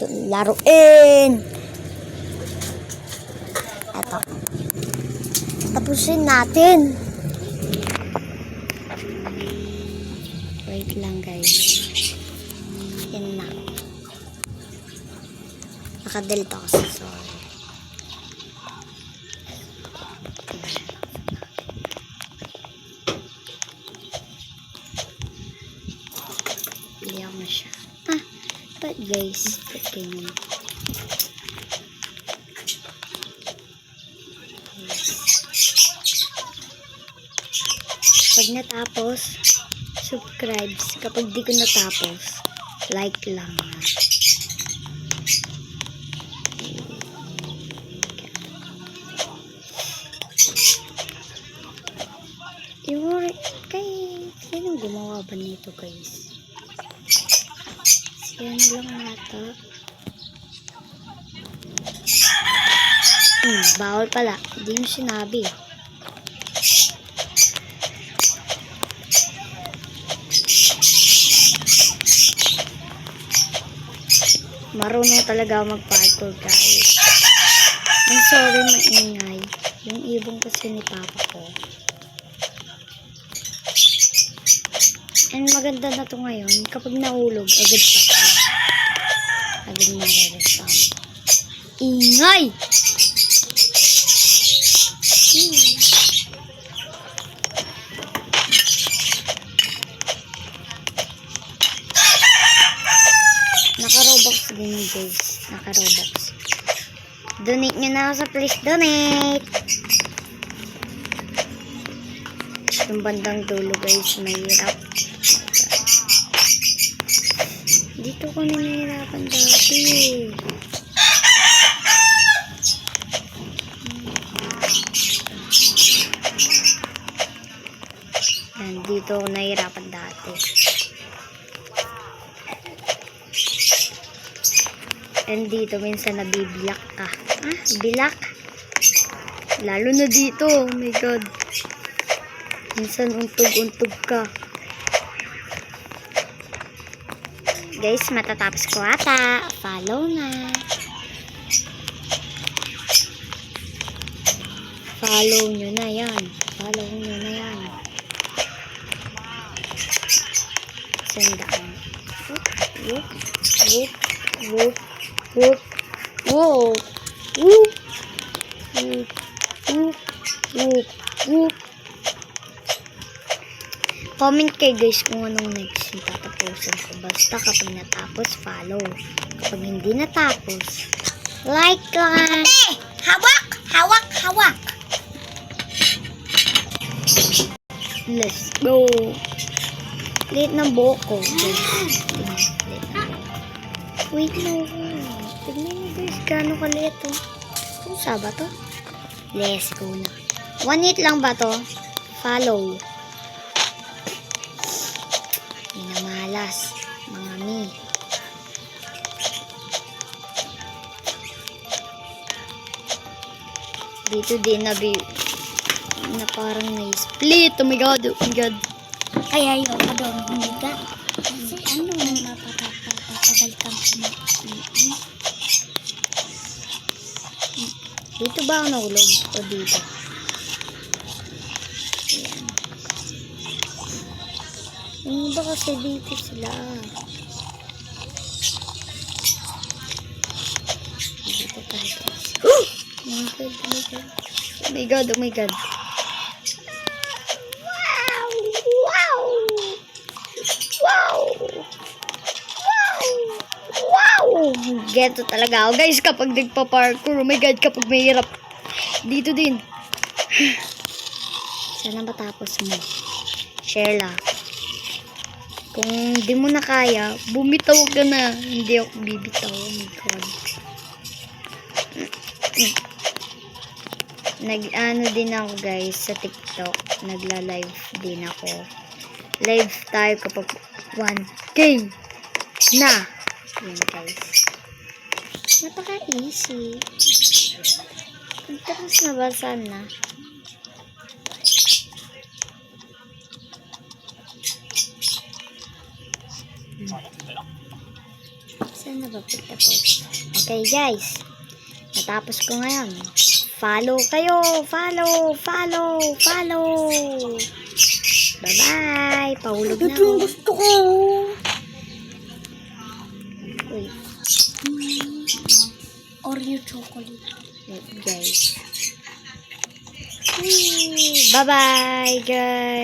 laruin. Eto. Tapusin natin. Wait lang guys. Yan na. Nakadelete ako sa sorry. Pili ako na siya. But guys, ba't ganyan? Pag natapos, subscribe. Kapag di ko natapos, like lang ha. Sinong gumawa ba nito guys? Siya na lang nata. Bawal pala. Hindi mo sinabi. Marunong talaga mag-parkour guys. I'm sorry maingay. Yung ibong kasi ni papa ko. And maganda na to ngayon. Kapag nahulog, agad pa. Agad nare-respond. Ingay! Naka-Robux din guys. Naka-Robux. Donate nyo na ako sa please donate. Yung bandang dulo guys, mahirap. Dito ko na nahihirapan dati. Dito ko nahihirapan dati. And dito minsan nabibilak ka. Bilak? Lalo na dito. Oh my god. Minsan untog-untog ka. Guys, matatapos ko ata. Follow na. Follow nyo na yan. Follow nyo na yan. Sandaan. Whoop, whoop, whoop, whoop, whoop, whoop, whoop, whoop, whoop, whoop. Comment kayo guys kung anong next yung tatapusin ko. Basta kapag natapos, follow. Kapag hindi natapos, like lang. Ate! Hawak! Hawak! Hawak! Let's go! Late ng buhok ko. Wait lang. Tignan nyo guys, gano'ng kaliit to. Kung sa ba to? Let's go na. 1 hit lang ba to? Follow. Minamalas. Mga mi. Dito din na parang na-split. Oh my god. Oh my god. Ay, ayaw ka doon. Hindi ka. Kasi ano, mapapatagal kang Dito ba ako nahulog? O dito? Ayan. Ano ba kasi dito sila? Dito tayo. Oh my god, oh my god. Oh my god, oh my god. Wow! Wow! Wow! Wow! Wow! Geto talaga ako guys kapag nagpa-parkour. Oh my god, kapag mahirap. Dito din. Sana matapos mo. Share lang. Kung di mo na kaya, bumitaw ka na. Hindi ako bibitaw. Oh my god. Nag-ano din ako guys sa TikTok. Nagla-live din ako. Live tayo kapag 1K na. Yan guys. Napaka-easy. Tapos nabasa na. Saan na ba kapag tapos. Okay guys, natapos ko ngayon. Follow kayo, follow. Bye-bye, pahulog na ako. Gusto ko. Uy, Oreo chocolate. wait, guys. Bye-bye guys.